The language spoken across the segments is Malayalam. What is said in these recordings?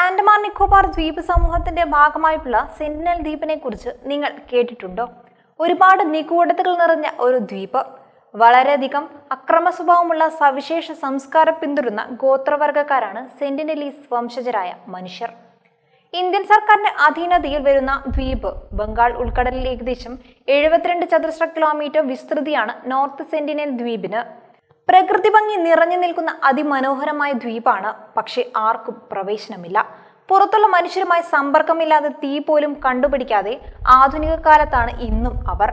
ആൻഡമാൻ നിക്കോബാർ ദ്വീപ് സമൂഹത്തിന്റെ ഭാഗമായിട്ടുള്ള സെന്റിനൽ ദ്വീപിനെ കുറിച്ച് നിങ്ങൾ കേട്ടിട്ടുണ്ടോ? ഒരുപാട് നിഗൂഢതകൾ നിറഞ്ഞ ഒരു ദ്വീപ്. വളരെയധികം അക്രമ സ്വഭാവമുള്ള സവിശേഷ സംസ്കാരം പിന്തുടരുന്ന ഗോത്രവർഗക്കാരാണ് സെന്റിനലീസ് വംശജരായ മനുഷ്യർ. ഇന്ത്യൻ സർക്കാരിന്റെ അധീനതയിൽ വരുന്ന ദ്വീപ് ബംഗാൾ ഉൾക്കടലിൽ ഏകദേശം 72 ചതുരശ്ര കിലോമീറ്റർ വിസ്തൃതിയാണ് നോർത്ത് സെന്റിനൽ ദ്വീപിന്. പ്രകൃതി ഭംഗി നിറഞ്ഞു നിൽക്കുന്ന അതിമനോഹരമായ ദ്വീപാണ്. പക്ഷെ ആർക്കും പ്രവേശനമില്ല. പുറത്തുള്ള മനുഷ്യരുമായി സമ്പർക്കമില്ലാതെ തീ പോലും കണ്ടുപിടിക്കാതെ ആധുനിക കാലത്താണ് ഇന്നും അവർ.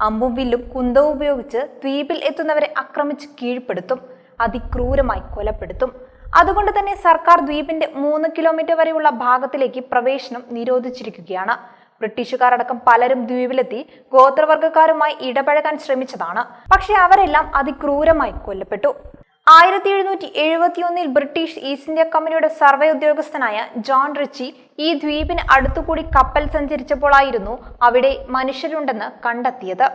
അമ്പും വില്ലും കുന്തവും ഉപയോഗിച്ച് ദ്വീപിൽ എത്തുന്നവരെ ആക്രമിച്ച് കീഴ്പ്പെടുത്തും, അതിക്രൂരമായി കൊലപ്പെടുത്തും. അതുകൊണ്ട് തന്നെ സർക്കാർ ദ്വീപിന്റെ 3 കിലോമീറ്റർ വരെയുള്ള ഭാഗത്തിലേക്ക് പ്രവേശനം നിരോധിച്ചിരിക്കുകയാണ്. ബ്രിട്ടീഷുകാരടക്കം പലരും ദ്വീപിലെത്തി ഗോത്രവർഗക്കാരുമായി ഇടപഴകാൻ ശ്രമിച്ചതാണ്. പക്ഷെ അവരെല്ലാം അതിക്രൂരമായി കൊല്ലപ്പെട്ടു. 1771 ബ്രിട്ടീഷ് ഈസ്റ്റ് ഇന്ത്യ കമ്പനിയുടെ സർവേ ഉദ്യോഗസ്ഥനായ ജോൺ റിച്ചി ഈ ദ്വീപിന് അടുത്തുകൂടി കപ്പൽ സഞ്ചരിച്ചപ്പോഴായിരുന്നു അവിടെ മനുഷ്യരുണ്ടെന്ന് കണ്ടെത്തിയത്.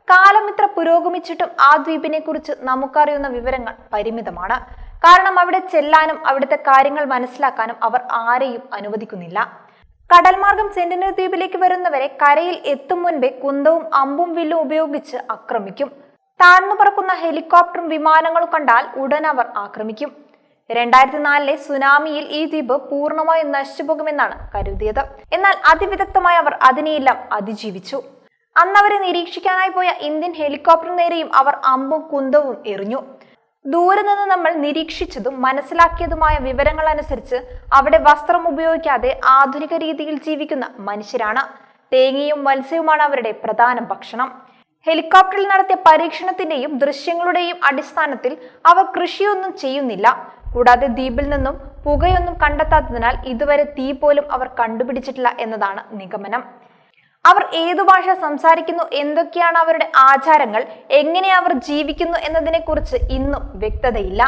കാലം ഇത്ര പുരോഗമിച്ചിട്ടും ആ ദ്വീപിനെ കുറിച്ച് നമുക്കറിയുന്ന വിവരങ്ങൾ പരിമിതമാണ്. കാരണം അവിടെ ചെല്ലാനും അവിടുത്തെ കാര്യങ്ങൾ മനസ്സിലാക്കാനും അവർ ആരെയും അനുവദിക്കുന്നില്ല. കടൽമാർഗം സെന്റിനൽ ദ്വീപിലേക്ക് വരുന്നവരെ കരയിൽ എത്തും മുൻപേ കുന്തവും അമ്പും വില്ലും ഉപയോഗിച്ച് ആക്രമിക്കും. താഴ്ന്നു പറക്കുന്ന ഹെലികോപ്റ്ററും വിമാനങ്ങളും കണ്ടാൽ ഉടൻ അവർ ആക്രമിക്കും. 2004 സുനാമിയിൽ ഈ ദ്വീപ് പൂർണ്ണമായും നശിച്ചുപോകുമെന്നാണ് കരുതിയത്. എന്നാൽ അതിവിദഗ്ധമായി അവർ അതിനെയെല്ലാം അതിജീവിച്ചു. അന്ന് അവരെ നിരീക്ഷിക്കാനായി പോയ ഇന്ത്യൻ ഹെലികോപ്റ്റർ നേരെയും അവർ അമ്പും കുന്തവും എറിഞ്ഞു. ദൂരെ നിന്ന് നമ്മൾ നിരീക്ഷിച്ചതും മനസ്സിലാക്കിയതുമായ വിവരങ്ങൾ അനുസരിച്ച് അവിടെ വസ്ത്രം ഉപയോഗിക്കാതെ ആധുനിക രീതിയിൽ ജീവിക്കുന്ന മനുഷ്യരാണ്. തേങ്ങയും മത്സ്യവുമാണ് അവരുടെ പ്രധാന ഭക്ഷണം. ഹെലികോപ്റ്ററിൽ നടത്തിയ പരീക്ഷണത്തിന്റെയും ദൃശ്യങ്ങളുടെയും അടിസ്ഥാനത്തിൽ അവർ കൃഷിയൊന്നും ചെയ്യുന്നില്ല. കൂടാതെ ദ്വീപിൽ നിന്നും പുകയൊന്നും കണ്ടെത്താത്തതിനാൽ ഇതുവരെ തീ പോലും അവർ കണ്ടുപിടിച്ചിട്ടില്ല എന്നതാണ് നിഗമനം. അവർ ഏതു ഭാഷ സംസാരിക്കുന്നു, എന്തൊക്കെയാണ് അവരുടെ ആചാരങ്ങൾ, എങ്ങനെ അവർ ജീവിക്കുന്നു എന്നതിനെ കുറിച്ച് ഇന്നും വ്യക്തതയില്ല.